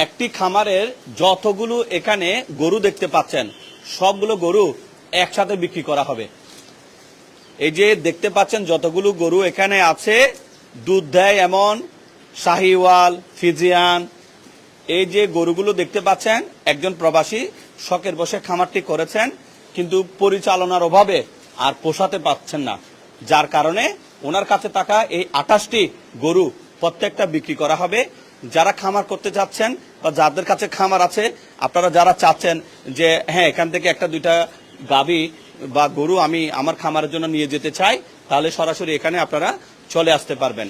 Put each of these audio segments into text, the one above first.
একটি খামারের যতগুলো এখানে গরু দেখতে পাচ্ছেন সবগুলো গরু একসাথে বিক্রি করা হবে। এই যে দেখতে পাচ্ছেন যতগুলো গরু এখানে আছে দুধ দেয় এমন শাহিওয়াল, ফিজিয়ান, এই যে গরুগুলো দেখতে পাচ্ছেন একজন প্রবাসী শখের বসে খামারটি করেছেন, কিন্তু পরিচালনার অভাবে আর পোষাতে পারছেন না, যার কারণে ওনার কাছে থাকা এই 28টি গরু প্রত্যেকটা বিক্রি করা হবে। যারা খামার করতে চাচ্ছেন বা যাদের কাছে খামার আছে, আপনারা যারা চাচ্ছেন যে হ্যাঁ এখান থেকে একটা দুইটা গাভী বা গরু আমি আমার খামারের জন্য নিয়ে যেতে চাই, তাহলে সরাসরি এখানে আপনারা চলে আসতে পারবেন।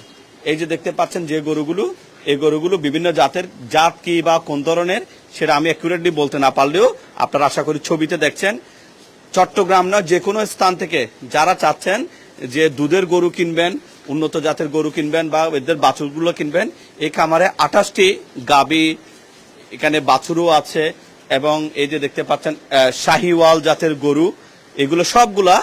এই যে দেখতে পাচ্ছেন যে গরুগুলো, এই গরুগুলো বিভিন্ন জাতের, জাত কি বা কোন ধরনের সেটা আমি অ্যাকুরেটলি বলতে না পারলেও আপনারা আশা করি ছবিতে দেখছেন। চট্টগ্রাম নয় যে কোনো স্থান থেকে যারা চাচ্ছেন যে দুধের গরু কিনবেন, উন্নত জাতের গরু কিনবেন বা এদের বাছুরগুলো কিনবেন, এই খামারে 28টি গাভী, এখানে বাছুরও আছে এবং এই যে দেখতে পাচ্ছেন শাহিওয়াল জাতের গরু, এগুলো সবগুলা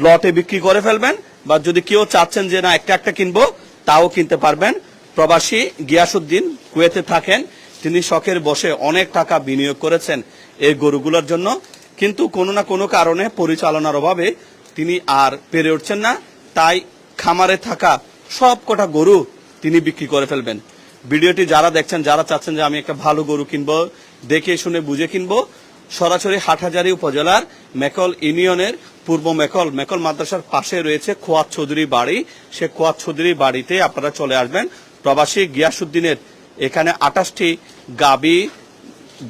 লটে বিক্রি করে ফেলবেন, বা যদি কেউ চাচ্ছেন যে না একটা একটা কিনবো তাও কিনতে পারবেন। প্রবাসী গিয়াসউদ্দিন কুয়েতে থাকেন, তিনি শখের বসে অনেক টাকা বিনিয়োগ করেছেন এই গরুগুলোর জন্য, কিন্তু কোনো না কোনো কারণে পরিচালনার অভাবে তিনি আর পেরে উঠছেন না, তাই খামারে থাকা সব কটা গরু তিনি বিক্রি করে ফেলবেন। ভিডিওটি যারা দেখছেন, যারা চাচ্ছেন যে আমি একটা ভালো গরু কিনবো, দেখে শুনে বুঝে কিনবো, সরাসরি হাটহাজারী উপজেলার মেকল ইউনিয়নের পূর্ব মেকল মাদ্রাসার পাশে রয়েছে খোয়াত চৌধুরী বাড়ি। সে খোয়াত চৌধুরী বাড়িতে আপনারা চলে আসবেন। প্রবাসী গিয়াসউদ্দিনের এখানে 28টি গাবি,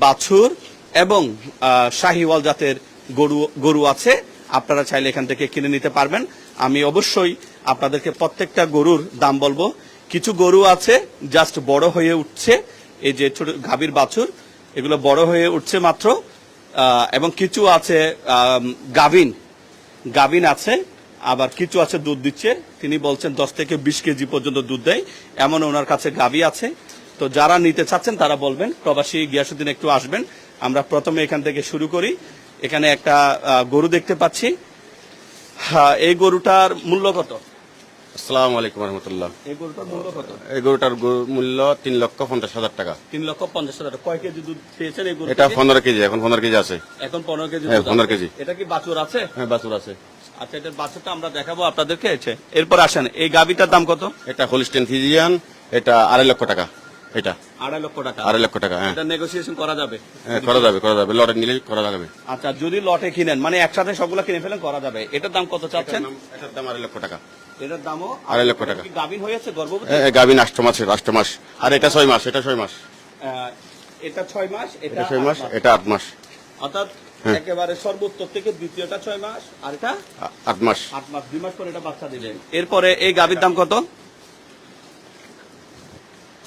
বাছুর এবং শাহিওয়াল জাতের গরু আছে, আপনারা চাইলে এখান থেকে কিনে নিতে পারবেন। আমি অবশ্যই আপনাদেরকে প্রত্যেকটা গরুর দাম বলবো। কিছু গরু আছে জাস্ট বড় হয়ে উঠছে, এই যে ছোট গাভীর বাছুর, এগুলো বড় হয়ে উঠছে মাত্র, এবং কিছু আছে গাভিন আছে, আবার কিছু আছে দুধ দিচ্ছে। তিনি বলছেন 10 থেকে 20 কেজি পর্যন্ত দুধ দেয়, এমন ওনার কাছে গাভী আছে। তো যারা নিতে চাচ্ছেন তারা বলবেন। প্রবাসী গিয়াসউদ্দিন একটু আসবেন। আমরা প্রথমে এখান থেকে শুরু করি। এখানে একটা গরু দেখতে পাচ্ছি। হ্যাঁ, এই গরুটার মূল্য কত? আসসালামু আলাইকুম রহমতুল্লাহ। এই গরুটার মূল্য কত? এই গরুটার মূল্য 3,50,000 টাকা। 3,50,000 টাকা। কয় কেজি দুধ পেয়েছেন এই গরু? এটা 15 কেজি, এখন 15 কেজি আছে। এখন 15 কেজি? হ্যাঁ, 15 কেজি। এটা কি বাছুর আছে? হ্যাঁ, বাছুর আছে। আচ্ছা, এটার বাছুরটা আমরা দেখাবো আপনাদেরকে। এরপর আসেন, এই গাভীটার দাম কত? এটা হোলিস্টেন ফিজিয়ান, এটা 2.5 লক্ষ টাকা। এটা 2.5 লক্ষ টাকা। 2.5 লক্ষ টাকা। হ্যাঁ, এটা নেগোসিয়েশন করা যাবে? হ্যাঁ, করা যাবে। লটে নিলে করা যাবে। আচ্ছা, যদি লটে কিনেন, মানে একসাথে সবগুলো কিনে ফেলেন, করা যাবে। এটার দাম কত চাচ্ছেন? এটার দাম 2.5 লক্ষ টাকা। এটার দামও 2.5 লক্ষ টাকা। গাভীন হয়েছে, গর্ভবতী? গাভিন 8 মাস। আর এটা 6 মাস। এটা 6 মাস, এটা 6 মাস, এটা 8 মাস। অর্থাৎ একেবারে সর্বোত্তর থেকে দ্বিতীয়টা 6 মাস, আর এটা 8 মাস। 8 মাস, 2 মাস পরে এটা বাচ্চা দিবে। এরপরে এই গাভীর দাম কত?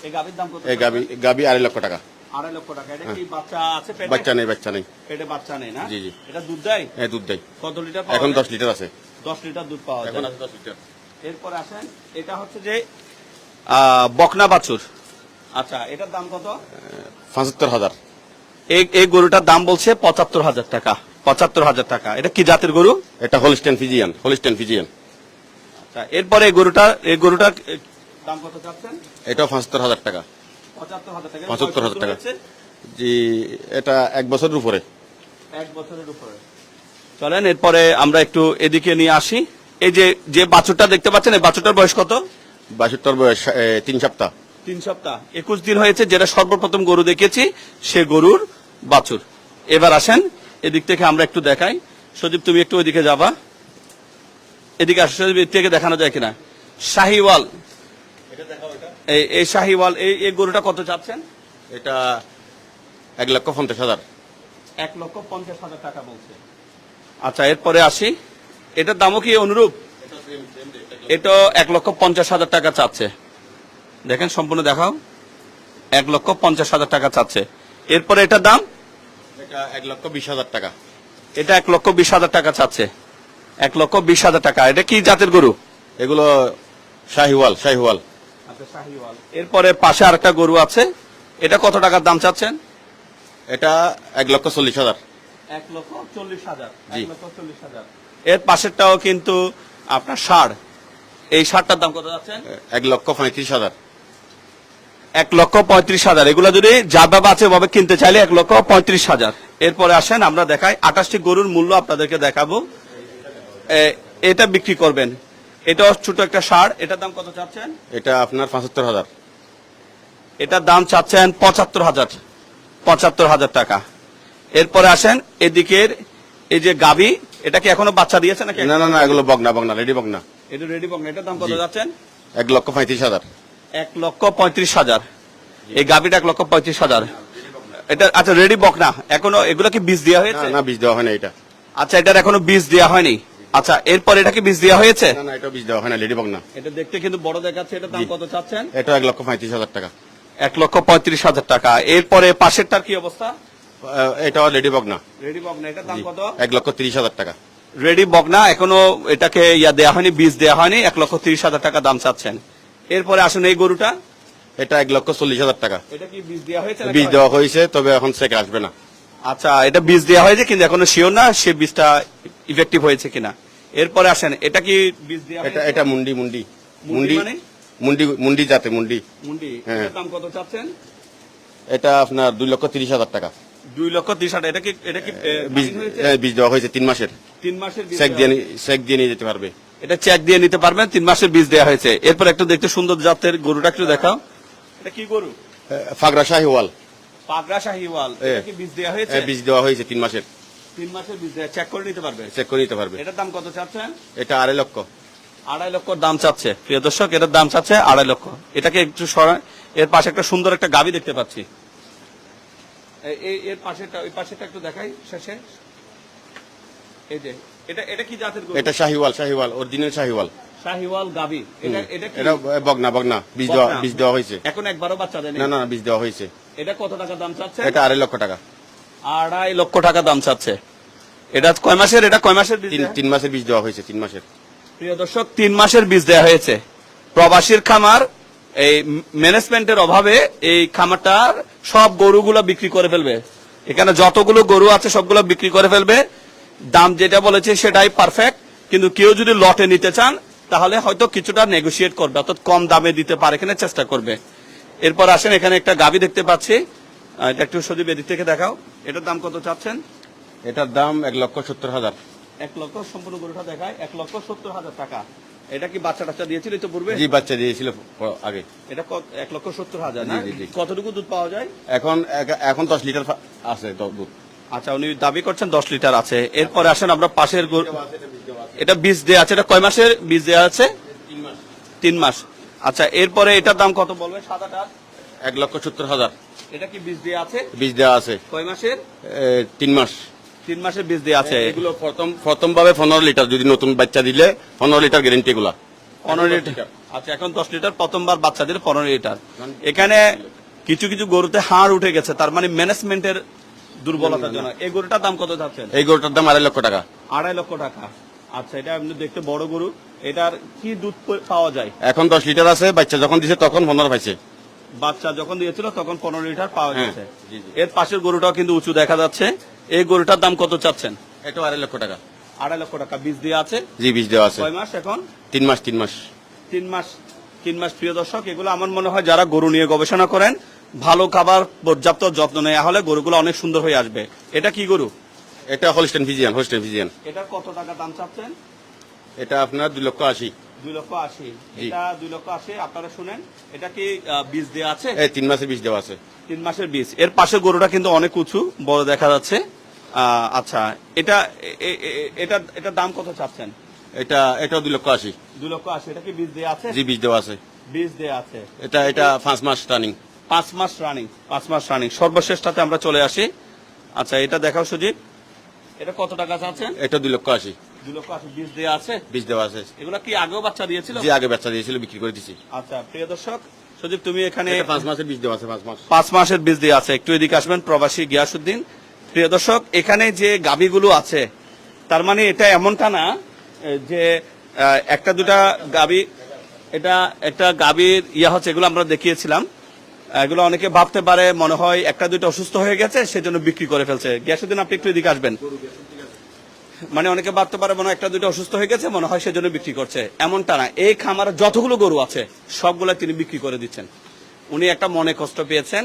এই গাভীর দাম কত? এই গাভি 2.5 লক্ষ টাকা। 2.5 লক্ষ টাকা। এটা কি বাচ্চা আছে পেটে? বাচ্চা নেই। পেটে বাচ্চা নেই না? জি। এটা দুধ দেয়? হ্যাঁ, দুধ দেয়। কত লিটার? এখন 10 লিটার আছে। 10 লিটার দুধ পাওয়া যায়। এখন আছে 10 লিটার। এরপর আসেন, এটা হচ্ছে যে বকনা বাছুর। আচ্ছা, এটার দাম কত? 75,000। এই গরুটার দাম বলছে 75,000 টাকা। 75,000 টাকা। এটা কি জাতের গরু? এটা হোলিস্টেন ফিজিয়ান। আচ্ছা, এরপরে এই গরুটার দাম কত চাচ্ছেন? এটাও 75,000 টাকা। 75,000 টাকা। 75,000 টাকা। জি, এটা 1 বছরের উপরে। 1 বছরের উপরে। চলেন এরপরে আমরা একটু এদিকে নিয়ে আসি। এই যে বাছুরটা দেখতে পাচ্ছেন, এই বাছুরটার বয়স কত? বাছুরটার বয়স 3 সপ্তাহ। 3 সপ্তাহ, 21 দিন হয়েছে। যেটা সর্বপ্রথম গরু দেখেছি সে গরুর বাছুর। এবার আসেন, এদিক থেকে আমরা একটু দেখাই। সজীব, তুমি একটু ওইদিকে যাবা, এদিকে আসো। সজীব, এদিক থেকে দেখানো যায় কিনা? শাহিওয়াল, এই শাহিওয়াল, এই গরুটা কত চাচ্ছেন? এটা 1,50,000। 1,50,000 টাকা বলছে। আচ্ছা, এরপরে আসি, এটার দামও কি অনুরূপ? এটা 1,50,000 টাকা চাচ্ছে। দেখেন, সম্পূর্ণ দেখাও। 1,50,000 টাকা চাচ্ছে। এরপরে এটার দাম? এটা 1,20,000 টাকা। এটা 1,20,000 টাকা চাচ্ছে। 1,20,000 টাকা। এটা কি জাতের গরু? এগুলো শাহিওয়াল। আচ্ছা, শাহিওয়াল। এরপরে পাশে আরেকটা গরু আছে, এটা কত টাকার দাম চাচ্ছেন? এটা 1,40,000। 1,40,000। জি। 1,40,000। এর পাশেরটাও কিন্তু আপনার ষাঁড়। এই ষাঁড়টার দাম কত যাচ্ছেন? 1,35,000। 1,35,000। এগুলো যদি যাভাবে আছে ওভাবে কিনতে চাইলে 1,35,000। এরপরে আসেন আমরা দেখাই 28টি গরুর মূল্য আপনাদেরকে দেখাবো। এটা বিক্রি করবেন, এটাও ছোট একটা ষাঁড়, এটার দাম কত চাচ্ছেন? এটা আপনার 75,000। এটার দাম চাচ্ছেন 75,000 টাকা। এরপরে আসেন এদিকের এই যে গাবি, এটা কি এখনো বাচ্চা দিয়েছে নাকি? না না না, এগুলো বগনা রেডি বগনা। এটা রেডি বকনা, এটার দাম কত জি। যাচ্ছেন? 1,35,000। 1,35,000। এই গাবিটা 1,35,000। এটা আচ্ছা রেডি বকনা, এখনো এগুলো কি বীজ দেওয়া না হয়েছে? না, বীজ দেওয়া হয় না এটা। আচ্ছা, এটার এখনো বীজ দেওয়া হয়নি। আচ্ছা, এরপর এটা কি বীজ দেওয়া হয়েছে? না না, এটা বীজ দেওয়া হয় না, রেডি বগনা। এটা দেখতে কিন্তু বড় দেখাচ্ছে, এটার দাম জি। কত চাচ্ছেন? এটা 1,35,000 টাকা। 1,35,000 টাকা। এরপরে পাশেরটার কি অবস্থা? এটাও রেডি বগনা। রেডি বকনা, এটার দাম কত? 1,30,000 টাকা। রেডি বকনা, এখনো এটাকে দেওয়া হয়নি, বীজ দেওয়া হয়নি, 1,30,000 টাকা দাম চাচ্ছেন। এরপরে আসুন এই গরুটা, এটা 1,40,000 টাকা। এটা কি বীজ দেওয়া হয়েছে নাকি? বীজ দেওয়া হয়েছে, তবে এখন চেক আসবে না। আচ্ছা, এটা বীজ দেওয়া হয়েছে কিন্তু এখনো শিওর না সে বীজটা ইফেক্টিভ হয়েছে কিনা। এরপরে আসেন এটা কি বীজ দেওয়া এটা হয়েছে? এটা মুন্ডি মুন্ডি মুন্ডি মানে? মুন্ডি জাতে মুন্ডি। মুন্ডি, হ্যাঁ। এটার দাম কত চাচ্ছেন? এটা আপনার 2,30,000 টাকা। 2,30,000। এটা কি বীজ বার্ডিং হয়েছে? বীজ দেওয়া হয়েছে 3 মাসের। 3 মাসের বীজ চেক দেওয়া দিয়ে চেক দিয়ে নিয়ে যেতে পারবে। এটা চেক দিয়ে নিতে পারবেন, 3 মাসের বীজ দেওয়া হয়েছে। এরপর একটু দেখতে সুন্দর জাতের গরুটা একটু দেখাও। এটা কি গরু? ফাগরা শাহিওয়াল। পাগড়া শাহিওয়াল। এটা কি বীজ দেওয়া হয়েছে? বীজ দেওয়া হয়েছে 3 মাসের। 3 মাসের বীজ দেওয়া, চেক করে নিতে পারবে। চেক করে নিতে পারবে। এটার দাম কত চাচ্ছেন? এটা 2.5 লক্ষ। 2.5 লক্ষ দাম চাচ্ছে প্রিয় দর্শক, এটার দাম চাচ্ছে 2.5 লক্ষ। এটাকে একটু সরান, এর পাশে একটা সুন্দর একটা গাবি দেখতে পাচ্ছি। এর পাশেটা, ওই পাশেটা একটু দেখাই শেষে। এই যে এটা কি জাতের গরু? এটা শাহিওয়াল অরিজিনাল শাহিওয়াল। শাহিওয়াল গাবি। এটা কি? এটা বগনা বীজ দেওয়া হয়েছে। এখন একবারও বাচ্চা দেয়নি? না না, বীজ দেওয়া হয়েছে। এটা কত টাকা দাম চাচ্ছে? এটা 2.5 লক্ষ টাকা। 2.5 লক্ষ টাকা দাম চাচ্ছে। এটা কয় মাসের? এটা কয় মাসের বীজ দেয়া? 3 মাসের বীজ দেওয়া হয়েছে, 3 মাসের। প্রিয় দর্শক, 3 মাসের বীজ দেওয়া হয়েছে। প্রবাসীর খামার এই ম্যানেজমেন্টের অভাবে এই খামারটার সব গরুগুলো বিক্রি করে ফেলবে। এখানে যতগুলো গরু আছে সবগুলো বিক্রি করে ফেলবে। দাম যেটা বলেছে সেটাই পারফেক্ট, কিন্তু কেউ যদি লটে নিতে চান তাহলে হয়তো কিছুটা নেগোশিয়েট করবে, অর্থাৎ কম দামে দিতে পারে কিনা চেষ্টা করবে। এরপর আসেন এখানে একটা গাভী দেখতে পাচ্ছি, এটা একটু সজীব এদিক থেকে দেখাও। এটার দাম কত চাচ্ছেন? এটার দাম 1,70,000। 1 লক্ষ, সম্পূর্ণ গরুটা দেখায় 1,70,000 টাকা। এটা কি বাচ্চা টাচ্চা দিয়েছিল তো পূর্বে? জি, বাচ্চা দিয়েছিল আগে। এটা 1,70,000 না? জি, জি, জি। কতটুকু দুধ পাওয়া যায়? এখন 10 লিটার আছে দুধ। আচ্ছা, উনি দাবি করছেন 10 লিটার আছে। এরপরে আসেন আমরা পাশের এটা বীজ দেওয়া আছে, এটা কয় মাসের বীজ দেওয়া আছে? 3 মাস। আচ্ছা, এরপরে এটার দাম কত বলবে? সাদাটা 1,70,000 এটা কি বীজ দেওয়া আছে? বীজ দেওয়া আছে। কয় মাসের? 3 মাস। 3 মাসের বীজ দেওয়া আছে। এগুলো প্রথম ভাবে 15 লিটার, যদি নতুন বাচ্চা দিলে 15 লিটার গ্যারেন্টি এগুলা। 15 লিটার। আচ্ছা, এখন 10 লিটার, প্রথমবার বাচ্চা দিলে 15 লিটার। এখানে কিছু কিছু গরুতে হাড় উঠে গেছে, তার মানে ম্যানেজমেন্টের দুর্বলতার জন্য। এই গরুটার দাম কত যাচ্ছেন? এই গরুটার দাম 2.5 লক্ষ টাকা। 2.5 লক্ষ টাকা। আচ্ছা, এটা এমনি দেখতে বড় গরু, এটার কি দুধ পাওয়া যায়? এখন 10 লিটার আছে, বাচ্চা যখন দিছে তখন 15 পাইছে। বাচ্চা যখন দিয়েছিল তখন 15 লিটার পাওয়া হ্যাঁ, গেছে। জি, জি। এর পাশের গরুটাও কিন্তু উঁচু দেখা যাচ্ছে। এই গরুটার দাম কত চাচ্ছেন? এটা 2.5 লক্ষ টাকা। 2.5 লক্ষ টাকা বীজ দেওয়া আছে। জি, বীজ দেওয়া আছে। কয় মাস এখন? 3 মাস। 3 মাস। 3 মাস। প্রিয় দর্শক, এগুলো আমার মনে হয় যারা গরু নিয়ে গবেষণা করেন, ভালো খাবার, পর্যাপ্ত যত্ন নেওয়া হলে গরুগুলো অনেক সুন্দর হয়ে আসবে। এটা কি গরু? এটা হোলস্টেইন ফিজিয়ান। এটার কত টাকা দাম চাচ্ছেন? এটা আপনার 2,80,000। 2,80,000। জি। এটা 2,80,000। আপনারা শুনেন, এটা কি বীজ দেওয়া আছে? 3 মাসের বীজ দেওয়া আছে। 3 মাসের বীজ। এর পাশে গরুটা কিন্তু অনেক উঁচু, বড় দেখা যাচ্ছে। আচ্ছা, এটার দাম কত চাচ্ছেন? এটাও 2,80,000। 2,80,000। এটা কি বীজ দেওয়া আছে? জি, বীজ দেওয়া আছে। বীজ দেওয়া আছে। এটা 5 মাস রানিং। 5 মাস রানিং। 5 মাস রানিং। সর্বশেষটাতে আমরা চলে আসি। আচ্ছা, এটা দেখাও সুজিত, এটা কত টাকা চাচ্ছেন? এটা 2,80,000। 2,80,000 বীজ দেওয়া আছে। বীজ দেওয়া আছে। এগুলা কি আগেও বাচ্চা দিয়েছিল? জি, আগে বাচ্চা দিয়েছিল, বিক্রি করে দিছি। আচ্ছা, প্রিয় দর্শক, সুজিত তুমি এখানে এটা 5 মাসের বীজ দেওয়া আছে। 5 মাস। 5 মাসের বীজ দেওয়া আছে। একটু এদিকে আসবেন প্রবাসী গিয়াসউদ্দিন। প্রিয় দর্শক, এখানে যে গাভীগুলো আছে, তার মানে এটা এমনটা না যে একটা দুটা গাভী, এটা একটা গাভীর হচ্ছে, এগুলো আমরা দেখিয়েছিলাম। এগুলো অনেকে ভাবতে পারে মনে হয় একটা দুইটা অসুস্থ হয়ে গেছে সেজন্য বিক্রি করে ফেলছে। গিয়াসউদ্দিন, আপনি একটু এদিকে আসবেন। মানে অনেকে ভাবতে পারে মনে হয় একটা দুইটা অসুস্থ হয়ে গেছে, মনে হয় সেজন্য বিক্রি করছে, এমনটা না। এই খামারে যতগুলো গরু আছে সবগুলা তিনি বিক্রি করে দিচ্ছেন। উনি একটা মনে কষ্ট পেয়েছেন,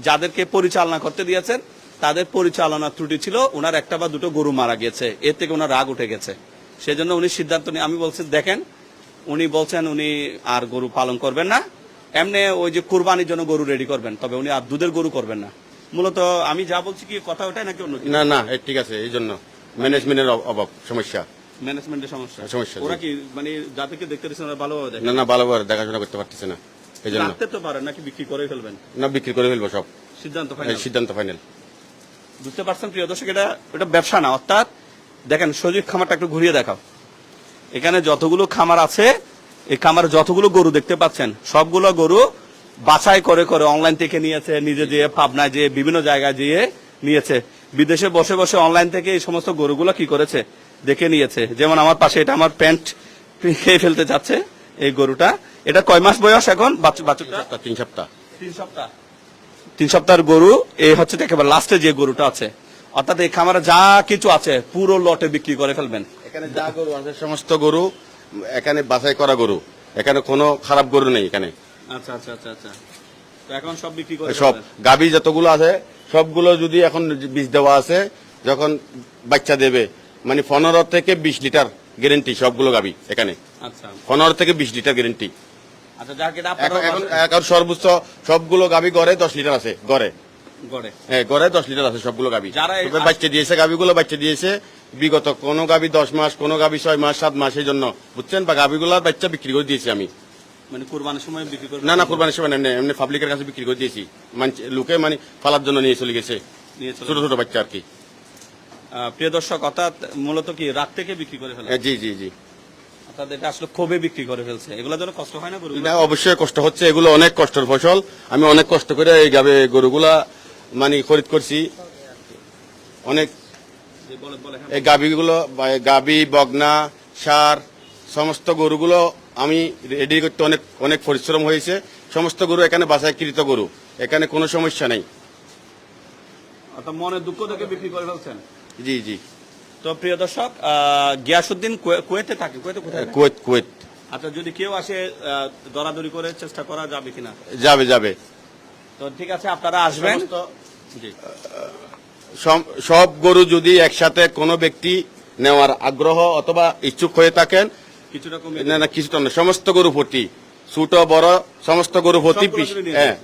যাদেরকে পরিচালনা করতে দিয়েছেন তাদের পরিচালনা ত্রুটি ছিল, ওনার একটা বা দুটো গরু মারা গেছে, এর থেকে ওনার রাগ উঠে গেছে। সেজন্য উনি সিদ্ধান্ত নিয়ে, আমি বলছি দেখেন, উনি বলছেন উনি আর গরু পালন করবেন না, এমনি ওই যে কুরবানির জন্য গরু রেডি করবেন, তবে উনি আর দুধের গরু করবেন না। মূলত আমি যা বলছি কি কথা ওটাই নাকি অন্য কিছু? না না ঠিক আছে, এই জন্য ম্যানেজমেন্টের অভাব, সমস্যা। ম্যানেজমেন্টের সমস্যা। সমস্যা, জি। ওরা কি মানে যাদেরকে দেখতে দিচ্ছেন ওরা ভালোভাবে দেখে? না না, ভালোভাবে দেখাশোনা করতে পারতেছে না, এই জন্য। রাখতে তো পারেন নাকি বিক্রি করে ফেলবেন? না, বিক্রি করে ফেলবো সব, সিদ্ধান্ত ফাইনাল। সিদ্ধান্ত ফাইনাল। বুঝতে পারছেন প্রিয় দর্শক, এটা ব্যবসা না। অর্থাৎ দেখেন সজীব খামারটা একটু ঘুরিয়ে দেখাও। এখানে যতগুলো খামার আছে, এই খামারে যতগুলো গরু দেখতে পাচ্ছেন সবগুলো গরু বাছাই করে করে অনলাইন থেকে নিয়েছে, নিজে যেয়ে পাবনায় যেয়ে বিভিন্ন জায়গায় যেয়ে নিয়েছে, বিদেশে বসে বসে অনলাইন থেকে এই সমস্ত গরুগুলো কি করেছে দেখে নিয়েছে। যেমন আমার পাশে এটা আমার প্যান্ট খেয়ে ফেলতে যাচ্ছে এই গরুটা। এটা কয় মাস বয়স এখন বাচ্চাটা? 3 সপ্তাহ। 3 সপ্তাহ। 3 সপ্তাহের গরু এই হচ্ছে একেবারে লাস্টে যে গরুটা আছে। অর্থাৎ এই খামারে যা কিছু আছে পুরো লটে বিক্রি করে ফেলবেন। এখানে যা গরু আছে সমস্ত গরু এখানে বাছাই করা গরু, এখানে কোনো খারাপ গরু নেই এখানে। আচ্ছা আচ্ছা আচ্ছা আচ্ছা, তো এখন সব বিক্রি করে সব ফেলবেন? গাভী যতগুলো আছে সবগুলো যদি এখন বীজ দেওয়া আছে, যখন বাচ্চা দেবে মানে 15 থেকে 20 লিটার গ্যারেন্টি সবগুলো গাভী এখানে। আচ্ছা 15 থেকে 20 লিটার গ্যারেন্টি। আচ্ছা, যাক এটা এখন আপনারা এখন সর্বোচ্চ সবগুলো গাভী গড়ে 10 লিটার আছে, গড়ে। গড়ে হ্যাঁ, গড়ে 10 লিটার আছে সবগুলো গাভী। যারা এই তবে বাচ্চা দিয়েছে গাভীগুলো, বাচ্চা দিয়েছে বিগত কোন গাভী 10 মাস, কোন গাভী 6 মাস 7 মাস, এই জন্য বুঝছেন, বা গাভীগুলোর বাচ্চা বিক্রি করে দিয়েছি আমি। মানে কুরবানির সময় বিক্রি করে? না না, কুরবানির সময় এমনি এমনি পাবলিকের কাছে বিক্রি করে দিয়েছি, লোকে মানে ফালার জন্য নিয়ে চলে গেছে, নিয়ে চলে ছোট ছোট বাচ্চা আর কি। প্রিয় দর্শক, অর্থাৎ মূলত কি রাত থেকে বিক্রি করে ফেলে? জি জি জি। অর্থাৎ এটা আসলে ক্ষোভে বিক্রি করে ফেলছে। এগুলোর জন্য কষ্ট হয় না গরু? না, অবশ্যই কষ্ট হচ্ছে, এগুলো অনেক কষ্টের ফসল। আমি অনেক কষ্ট করে এই গরুগুলা মানে খরিদ করছি, অনেক। এই গাভীগুলো, গাভী, বগনা, ষাঁড়, সমস্ত গরুগুলো আমি রেডি করতে অনেক অনেক পরিশ্রম হয়েছে। সমস্ত গরু এখানে বাছাইকৃত গরু, এখানে কোনো সমস্যা নেই। অর্থাৎ মনে দুঃখ থেকে বিক্রি করে ফেলছেন? জি জি। তো প্রিয় দর্শক, গিয়াসউদ্দিন কুয়েতে থাকে। কুয়েতে কোথায়? Kuwait, Kuwait. আচ্ছা, যদি কেউ আসে দরাদরি করে চেষ্টা করা যাবে কিনা? যাবে যাবে। তো ঠিক আছে, আপনারা আসবেন। জি। সব গরু যদি একসাথে কোনো ব্যক্তি নেওয়ার আগ্রহ অথবা ইচ্ছুক হয়ে থাকেন, কিছুটা কম? না না, কিছুটা না, সমস্ত গরু ভর্তি, ছোট বড় সমস্ত গরু ভর্তি। সবগুলো যদি নিয়ে হ্যাঁ,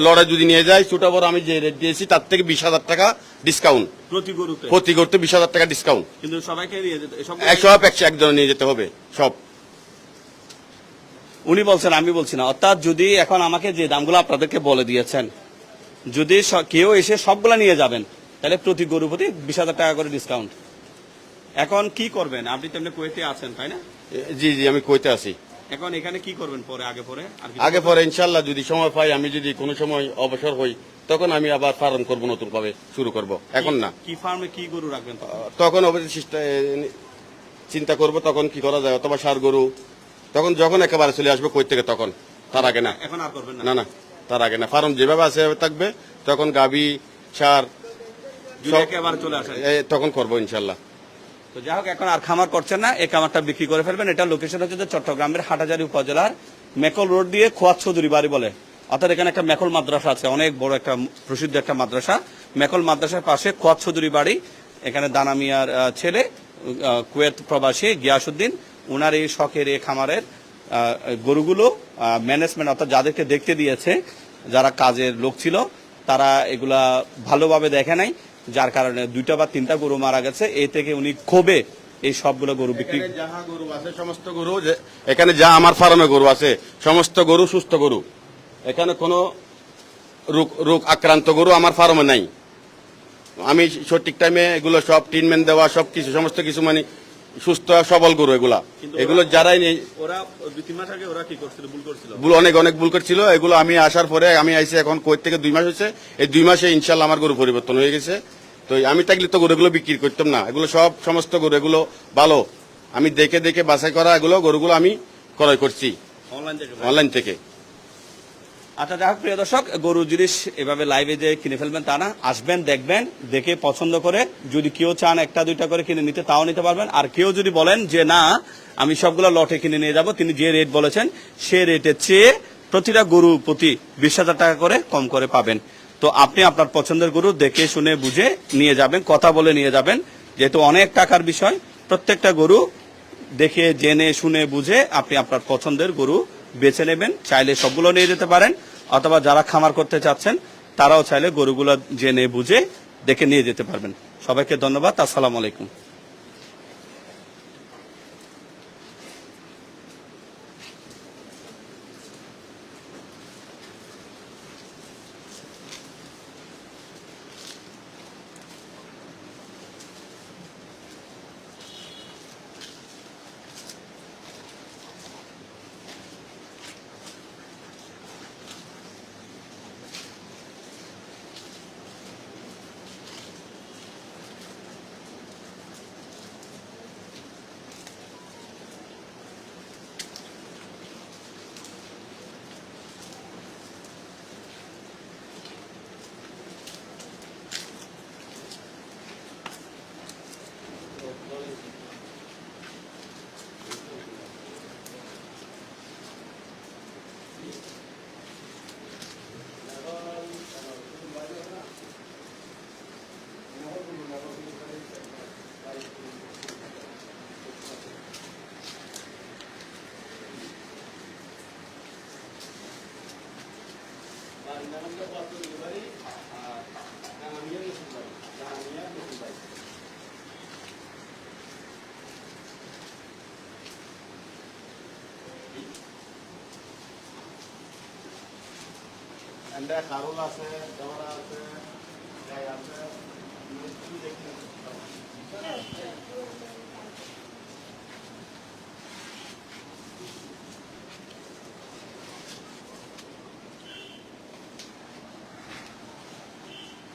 লড়ে যদি নিয়ে যায়, ছোট বড় আমি যে রেট দিয়েছি তার থেকে 20,000 টাকা ডিসকাউন্ট, প্রতি গরুতে? প্রতি গরুতে 20,000 টাকা ডিসকাউন্ট। কিন্তু সবাইকে নিয়ে যেতে সব একজনে নিয়ে যেতে হবে সব। উনি বলছেন, আমি বলছি না। অর্থাৎ যদি এখন আমাকে যে দামগুলো আপনাদেরকে বলে দিয়েছেন, যদি কেউ এসে সবগুলা নিয়ে যাবেন, তাহলে প্রতি গরু প্রতি 20,000 টাকা করে ডিসকাউন্ট। এখন কি করবেন? আপনি তো এমনি কুয়েতে আছেন, তাই না? জি জি, আমি কইতে আছি। এখন এখানে কি করবেন পরে? আগে পরে আগে পরে ইনশাল্লাহ যদি সময় পাই, আমি যদি কোনো সময় অবসর হই, তখন আমি আবার ফার্ম করবো, নতুন ভাবে শুরু করব। এখন না। কি ফার্মে কি গরু রাখবেন? তখন অবশ্যই চিন্তা করব তখন কি করা যায়, অথবা সার গরু, তখন যখন একেবারে চলে আসবে কই থেকে, তখন। তার আগে না। এখন আর করবেন না? না না, তার আগে না। ফার্ম যেভাবে আছে থাকবে, তখন গাভী, সার যদি একেবারে চলে আসেন তখন করবো ইনশাল্লাহ। তো যাই হোক, এখন আর খামার করছেন না, এই খামারটা বিক্রি করে ফেলবেন। এটা লোকেশন হচ্ছে যে চট্টগ্রামের হাটাজারি উপজেলার মেকল রোড দিয়ে খোয়াত চৌধুরী বাড়ি বলে। অর্থাৎ এখানে একটা মেকল মাদ্রাসা আছে, অনেক বড় একটা প্রসিদ্ধ একটা মাদ্রাসা। মেকল মাদ্রাসার পাশে খোয়াত চৌধুরী বাড়ি। এখানে দানা মিয়ার ছেলে, কুয়েত প্রবাসী গিয়াসউদ্দিন, উনার এই শখের এই খামারের গরুগুলো ম্যানেজমেন্ট, অর্থাৎ যাদেরকে দেখতে দিয়েছে, যারা কাজের লোক ছিল, তারা এগুলা ভালোভাবে দেখে নাই, যার কারণে 2টা বা 3টা গরু মারা গেছে। এই থেকে উনি ক্ষোভে এই সবগুলো গরু বিক্রি। যাহা গরু আছে সমস্ত গরু, এখানে যা আমার ফার্মে গরু আছে সমস্ত গরু সুস্থ গরু, এখানে কোনো রোগ আক্রান্ত গরু আমার ফার্মে নাই। আমি সঠিক টাইমে এগুলো সব ট্রিটমেন্ট দেওয়া, সবকিছু সমস্ত কিছু মানে সুস্থ সবল গরু এগুলা। এগুলো যারাই নেই, ওরা 2-3 মাস আগে ওরা কি করছিল? ভুল করছিল, অনেক অনেক ভুল করছিল। এগুলো আমি আসার পরে, আমি আইসি এখন কই থেকে 2 মাস হয়েছে, এই 2 মাসে ইনশাল্লাহ আমার গরু পরিবর্তন হয়ে গেছে। তো আমি থাকলে তো গরুগুলো বিক্রি করতাম না। এগুলো সব সমস্ত গরু এগুলো ভালো, আমি দেখে দেখে বাছাই করা এগুলো গরুগুলো আমি ক্রয় করছি অনলাইন থেকে। আচ্ছা, যাই হোক প্রিয় দর্শক, গরু জিনিস এভাবে লাইভে যে কিনে ফেলবেন তা না, আসবেন, দেখবেন, দেখে পছন্দ করে যদি কেউ চান 1-2টা করে কিনে নিতে, তাও নিতে পারবেন। আর কেউ যদি বলেন যে না আমি সবগুলো লটে কিনে নিয়ে যাব, তিনি যে রেট বলেছেন সে রেটের চেয়ে প্রতিটা গরু প্রতি 20,000 টাকা করে কম করে পাবেন। তো আপনি আপনার পছন্দের গরু দেখে শুনে বুঝে নিয়ে যাবেন, কথা বলে নিয়ে যাবেন, যেহেতু অনেক টাকার বিষয়। প্রত্যেকটা গরু দেখে জেনে শুনে বুঝে আপনি আপনার পছন্দের গরু বেছে নেবেন। চাইলে সবগুলো নিয়ে যেতে পারেন, অথবা যারা খামার করতে চাচ্ছেন তারাও চাইলে গরুগুলো জেনে বুঝে দেখে নিয়ে যেতে পারবেন। সবাইকে ধন্যবাদ। আসসালামু আলাইকুম। কারুল আছে, দেওয়ারা আছে, গাই আছে,